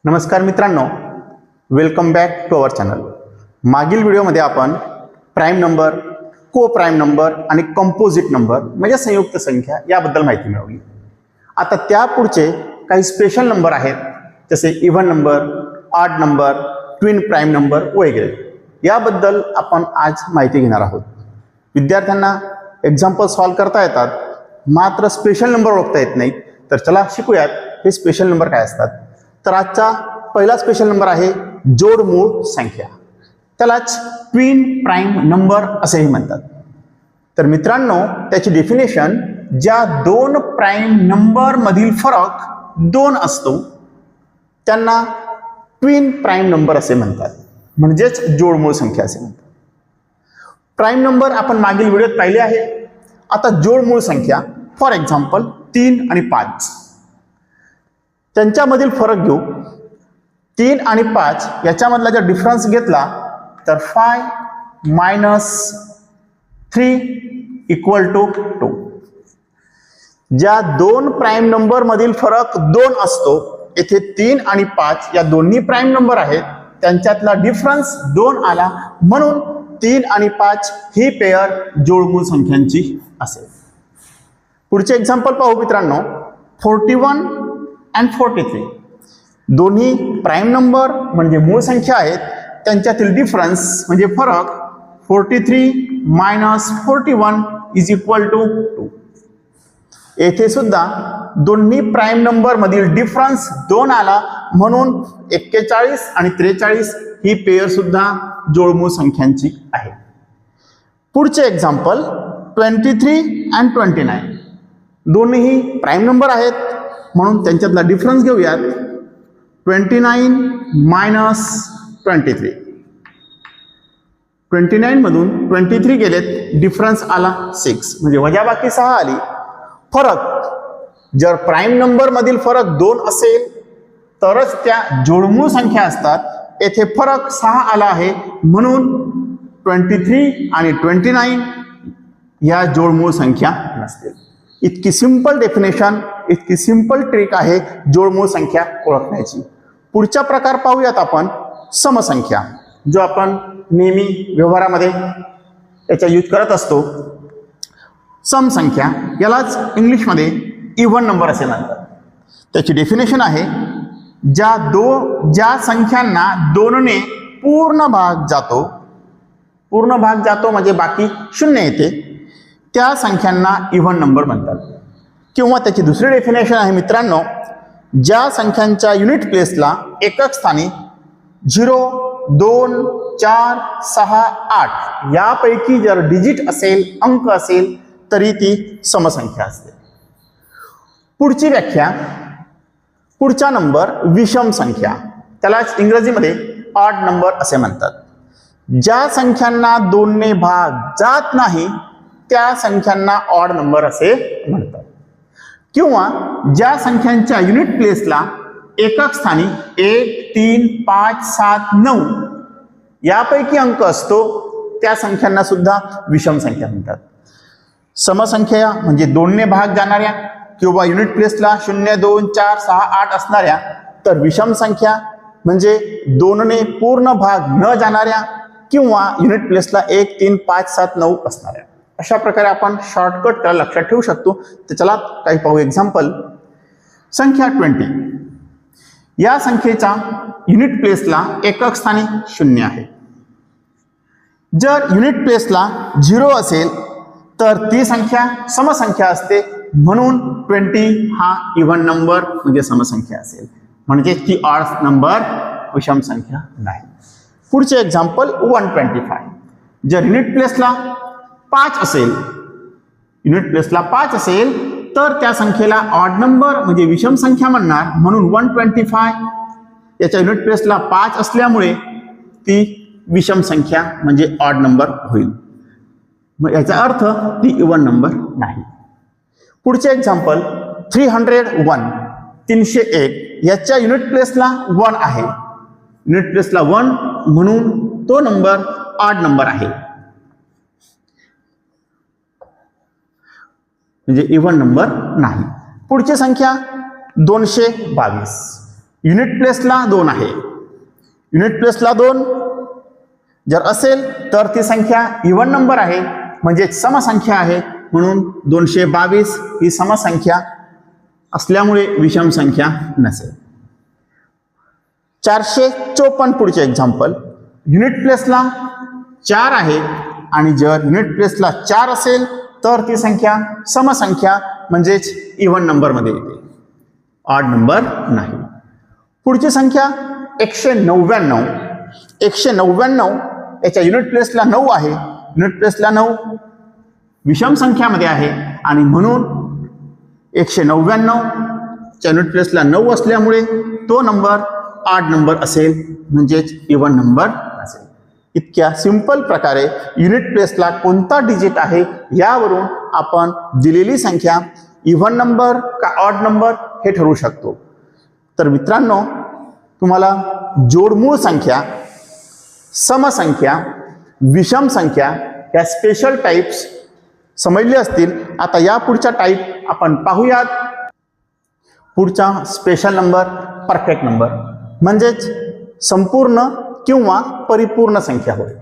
नमस्कार मित्रांनो, welcome back to our channel. मागील व्हिडिओमध्ये आपण prime number, coprime number आणि कंपोजिट नंबर म्हणजे संयुक्त संख्या याबद्दल माहिती मिळवली. आता त्यापुढचे काही स्पेशल नंबर आहेत, जसे even number, odd number, twin prime number वगैरे. याबद्दल आपण आज माहिती घेणार आहोत. विद्यार्थ्यांना एक्झाम्पल सॉल्व करता येतात, मात्र स्पेशल नंबर ओळखता येत नाहीत. तर चला शिकूयात हे स्पेशल नंबर काय असतात. तर आजचा पहिला स्पेशल नंबर आहे जोडमूळ संख्या. त्यालाच ट्विन प्राईम नंबर असेही म्हणतात. तर मित्रांनो, त्याची डेफिनेशन, ज्या दोन प्राईम नंबर मधील फरक 2 असतो त्यांना ट्विन प्राईम नंबर असे म्हणतात, म्हणजेच जोडमूळ संख्या असे म्हणतात. प्राईम नंबर आपण मागील व्हिडिओत पाहिले आहे. आता जोडमूळ संख्या, फॉर एक्झाम्पल 3 आणि 5, त्यांच्यामधील फरक घेऊ. 3 आणि 5 याच्यामधला जर डिफरन्स घेतला तर 5 - 3 = 2. ज्या दोन प्राईम नंबर मधील फरक 2 असतो, येथे 3 आणि 5 या दोन्ही प्राईम नंबर आहेत, त्यांच्यातला डिफरन्स 2 आला, म्हणून 3 आणि 5 ही पेअर जोडमूळ संख्यांची असेल. पुढचे एक्झाम्पल पाहू मित्रांनो. 41 आणि 43 दोन्ही प्राईम नंबर म्हणजे मूळ संख्या आहेत, त्यांच्यातील डिफरन्स म्हणजे फरक 43 - 41 = 2. येथे सुद्धा दोन्ही प्राईम नंबर मधील डिफरन्स 2 आला, म्हणून 41 आणि 43 ही पेअर सुद्धा जोडमूळ संख्यांची आहे. पुढचे एक्झाम्पल 23 आणि 29 दोन्हीही प्राईम नंबर आहेत, म्हणून त्यांच्यातला डिफरन्स घेऊयात. 29 - 23 29 मधून 23 गेलेत, डिफरन्स आला 6, म्हणजे वजाबाकी 6 आली. फरक, जर प्राईम नंबर मधील फरक 2 असेल तरच त्या जोडमूळ संख्या असतात. येथे फरक 6 आला आहे, म्हणून 23 आणि 29 या जोडमूळ संख्या नसतील. इतकी सिंपल डेफिनेशन, इतकी सिंपल ट्रिक आहे जोडमूळ संख्या ओळखण्याची. पुढचा प्रकार पाहूयात आपण, समसंख्या, जो आपण नेहमी व्यवहारामध्ये याचा यूज करत असतो. समसंख्या यालाच इंग्लिशमध्ये इव्हन नंबर असे म्हणतात. त्याची डेफिनेशन आहे, ज्या संख्यांना 2 ने पूर्ण भाग जातो म्हणजे बाकी 0 येते, त्या संख्यांना इव्हन नंबर म्हणतात. किंवा त्याची दुसरी डेफिनेशन आहे मित्रांनो, ज्या संख्यांच्या युनिट प्लेसला एकक स्थानी 0, 2, 4, 6, 8 यापैकी जर डिजिट असेल, अंक असेल, तरी ती समसंख्या असते. पुढची व्याख्या, पुढचा नंबर विषम संख्या, त्यालाच इंग्रजीमध्ये ऑड नंबर असे म्हणतात. ज्या संख्यांना 2 ने भाग जात नाही त्या संख्यांना ऑड नंबर असे म्हणतात. किंवा ज्या संख्यांच्या युनिट प्लेसला एकक स्थानी 1, 3, 5, 7, 9 यापैकी अंक असतो, त्या संख्यांना सुद्धा विषम संख्या म्हणतात. समसंख्या म्हणजे 2 ने भाग जाणाऱ्या किंवा युनिट प्लेसला 0, 2, 4, 6, 8 असणाऱ्या. तर विषम संख्या म्हणजे 2 ने पूर्ण भाग न जाणाऱ्या किंवा युनिट प्लेसला 1, 3, 5, 7, 9 असणाऱ्या. अशा प्रकारे आपण शॉर्टकट त्याला लक्षात ठेवू शकतो. तर चला काही पाहू एक्झाम्पल. संख्या 20, या संख्येचा युनिट प्लेसला एकक स्थानी 0 आहे. जर युनिट प्लेसला 0 असेल तर ती संख्या समसंख्या असते, म्हणून 20 हा इव्हन नंबर म्हणजे समसंख्या असेल, म्हणजे ती ऑड नंबर विषम संख्या नाही. पुढचे एक्झाम्पल 125, जर युनिट प्लेसला 5 असेल, तर त्या संख्येला ऑड नंबर म्हणजे विषम संख्या म्हणणार, म्हणून 125 याच्या युनिट प्लेसला 5 असल्यामुळे ती विषम संख्या म्हणजे ऑड नंबर होईल. मग याचा अर्थ ती इव्हन नंबर नाही. पुढचे एक्झाम्पल 301, 301 याच्या युनिट प्लेसला 1 आहे. युनिट प्लेसला 1 म्हणून तो नंबर ऑड नंबर आहे, म्हणजे इव्हन नंबर नाही. पुढची संख्या 222, युनिट प्लेसला 2 आहे, युनिट प्लेसला 2 जर असेल तर ती संख्या इव्हन नंबर आहे, म्हणजे समसंख्या आहे, म्हणून 222 ही समसंख्या असल्यामुळे विषम संख्या नसेल. 454 पुढचे एक्झाम्पल. युनिट प्लेसला 4 आहे आणि जर युनिट प्लेसला 4 असेल तर ती संख्या समसंख्या म्हणजेच इव्हन नंबरमध्ये येते, ऑड नंबर नाही. पुढची संख्या 199. 199 याच्या युनिट प्लेसला 9 आहे, युनिट प्लेसला 9 विषम संख्यामध्ये आहे आणि म्हणून 199 च्या युनिट प्लेसला 9 असल्यामुळे तो नंबर ऑड नंबर असेल, म्हणजेच इव्हन नंबर असेल. इतक्या सिंपल प्रकारे युनिट प्लेसला कोणता डिजिट आहे यावरून आपण दिलेली संख्या इव्हन नंबर का ऑड नंबर हे ठरवू शकतो. तर मित्रांनो, तुम्हाला जोडमूळ संख्या, समसंख्या, विषम संख्या या स्पेशल टाइप्स समजले असतील. आता या पुढच्या टाइप आपण पाहूयात. पुढचा स्पेशल नंबर परफेक्ट नंबर, म्हणजेच संपूर्ण किंवा परिपूर्ण संख्या होय.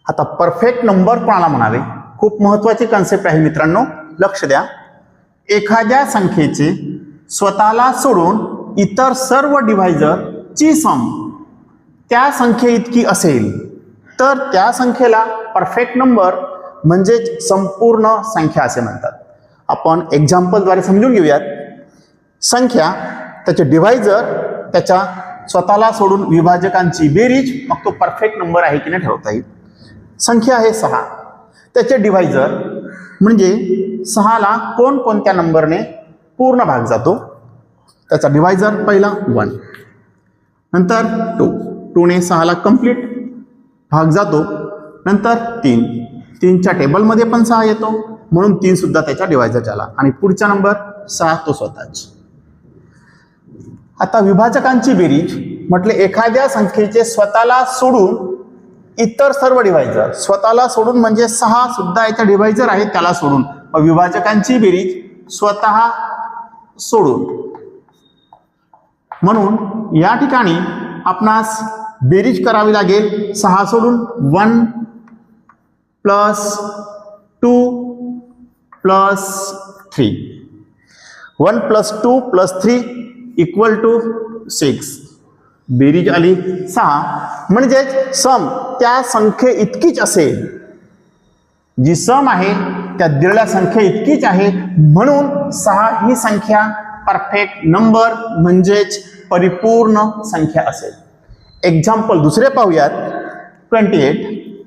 आता परफेक्ट नंबर कोणाला म्हणावे, खूप महत्त्वाची कन्सेप्ट आहे मित्रांनो, लक्ष द्या. एखाद्या संख्येचे स्वतःला सोडून इतर सर्व डिव्हायजरची सम त्या संख्येइतकी असेल तर त्या संख्येला परफेक्ट नंबर म्हणजेच संपूर्ण संख्या असे म्हणतात. आपण एक्झाम्पलद्वारे समजून घेऊयात. संख्या, त्याचे डिव्हायजर, त्याच्या स्वतःला सोडून विभाजकांची बेरीज, मग तो परफेक्ट नंबर आहे की नाही ठरवता येईल. संख्या आहे 6, त्याचे डिव्हायजर म्हणजे 6ला कोणकोणत्या नंबरने पूर्ण भाग जातो, त्याचा डिव्हायजर पहिला 1, नंतर 2, 2ने 6ला कंप्लीट भाग जातो, नंतर 3, 3च्या टेबलमध्ये पण 6 येतो म्हणून 3 सुद्धा त्याच्या डिव्हायजर झाला आणि पुढचा नंबर 6 तो स्वतःच. आता विभाजकांची बेरीज म्हटले एखाद्या संख्येचे स्वतःला सोडून इतर सर्व डिव्हायजर, स्वतःला सोडून म्हणजे 6 सुद्धा याच्या डिव्हायजर आहेत त्याला सोडून, मग विभाजकांची बेरीज स्वतः सोडून, म्हणून या ठिकाणी आपणास बेरीज करावी लागेल 6 सोडून 1 plus 2 plus 3, 1 plus 2 plus 3 equal to 6. बेरीज आली 6, म्हणजे सम त्या संख्ये इतकीच असेल, जी सम आहे त्या दिलेल्या संख्ये इतकीच आहे, म्हणून 6 ही संख्या परफेक्ट नंबर म्हणजेच परिपूर्ण संख्या असेल. एक्झाम्पल दुसरे पाहूयात. 28,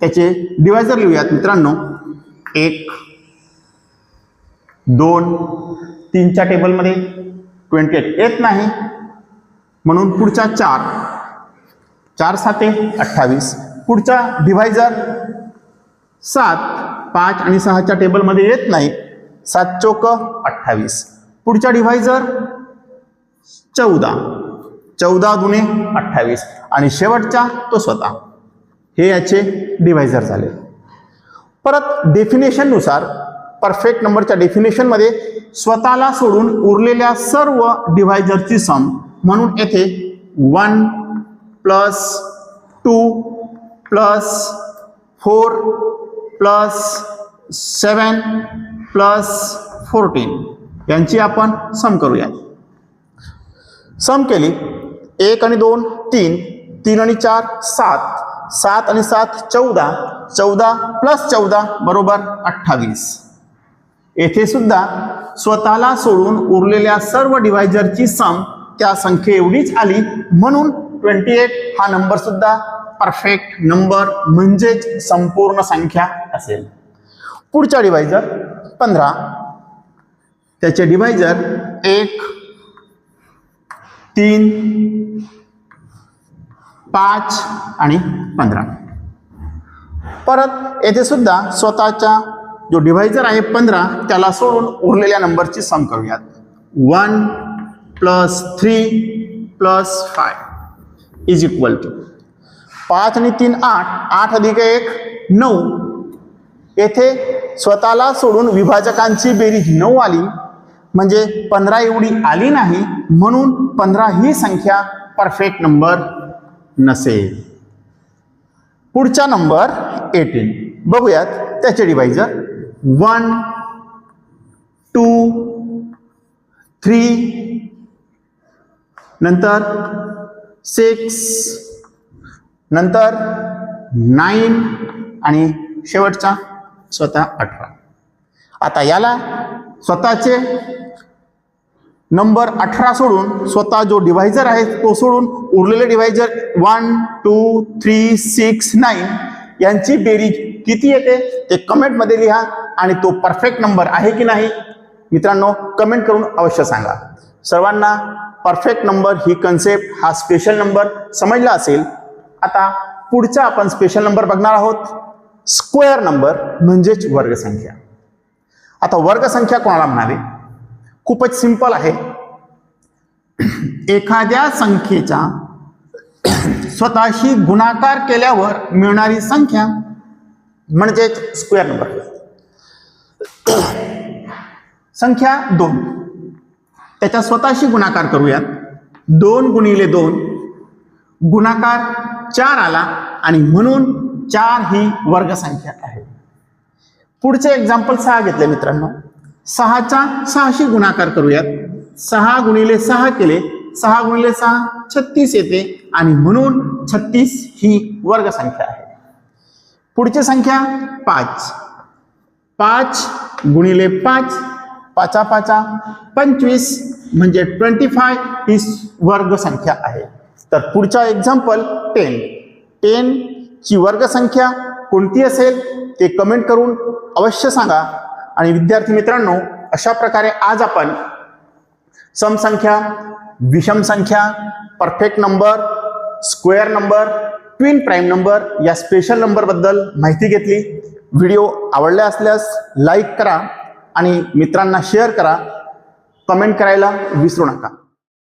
त्याचे डिव्हायजर लिहूयात मित्रांनो. 1, 2, 3च्या टेबलमध्ये 28 येत नाही म्हणून पुढचा 4, 4 7 28, पुढचा डिव्हायजर 7, 5 आणि 6च्या टेबलमध्ये येत नाही, 7 चौक 28, पुढचा डिव्हायजर 14, 14 दुने 28 आणि शेवटचा तो स्वतः. हे याचे डिव्हायजर झाले. परत डेफिनेशन नुसार परफेक्ट नंबरच्या डेफिनेशनमध्ये स्वतःला सोडून उरलेल्या सर्व डिव्हायजरची सम, म्हणून येथे 1 प्लस 2 प्लस 4 प्लस 7 प्लस 14 यांची आपण सम करूया. सम केली 1 आणि 2 3, 3 आणि 4 7, 7 आणि 7 14, 14 प्लस 14 बरोबर 28. येथे सुद्धा स्वतःला सोडून उरलेल्या सर्व डिव्हायजरची सम त्या संख्ये एवढीच आली, म्हणून 28 हा नंबर सुद्धा परफेक्ट नंबर म्हणजेच संपूर्ण संख्या असेल. पुढचा डिव्हायजर 15, त्याचे डिव्हायजर 1 3 5 आणि 15. परत येथे सुद्धा स्वतःचा जो डिव्हायजर आहे 15 त्याला सोडून उरलेल्या नंबरची सम करूयात. 1 plus 3 plus 5 is equal to 5 आणि 3 8, 8 अधिक 1 9. येथे स्वतःला सोडून विभाजकांची बेरीज 9 आली, म्हणजे 15 एवढी आली नाही, म्हणून 15 ही संख्या परफेक्ट नंबर नसेल. पुढचा नंबर 18 बघूयात. त्याचे डिवायझर 1 2 3 नंतर 6 नंतर 9 आणि शेवटचा स्वतः 18. आता याला स्वतःचे नंबर 18 सोडून स्वतः जो डिवायझर आहे तो सोडून उरलेले डिवायझर 1 2 3 6 9 यांची बेरीज किती येते ते कमेंटमध्ये लिहा आणि तो परफेक्ट नंबर आहे की नाही मित्रांनो कमेंट करून अवश्य सांगा. सर्वांना परफेक्ट नंबर ही कन्सेप्ट, हा स्पेशल नंबर समजला असेल. आता पुढचा आपण स्पेशल नंबर बघणार आहोत, स्क्वेअर नंबर म्हणजेच वर्गसंख्या. आता वर्गसंख्या कोणाला म्हणावे? खूपच सिंपल आहे. एखाद्या संख्येचा स्वतःशी गुणाकार केल्यावर मिळणारी संख्या म्हणजेच स्क्वेअर नंबर. संख्या 2 त्याच्या स्वतःशी गुणाकार करूयात. 2 गुणिले 2 गुणाकार 4 आला आणि म्हणून 4 ही वर्गसंख्या आहे. पुढचे एक्झाम्पल 6 घेतले मित्रांनो. 6चा 6शी गुणाकार करूयात. 6 गुणिले 6 केले, 6 गुणिले 6 36 येते आणि म्हणून 36 ही वर्गसंख्या आहे. पुढची संख्या 5. 5 गुणिले 5 5 5 25 म्हणजे 25 ही वर्गसंख्या आहे. तर पुढचा एक्झाम्पल 10. 10 ची वर्गसंख्या कोणती असेल ते कमेंट करून अवश्य सांगा. आणि विद्यार्थी मित्रांनो, अशा प्रकारे आज आपण समसंख्या, विषम संख्या, perfect number, square number, twin prime number या स्पेशल नंबर बद्दल माहिती घेतली. व्हिडिओ आवडला असल्यास लाईक करा आणि मित्रांना शेअर करा. कमेंट करायला विसरू नका.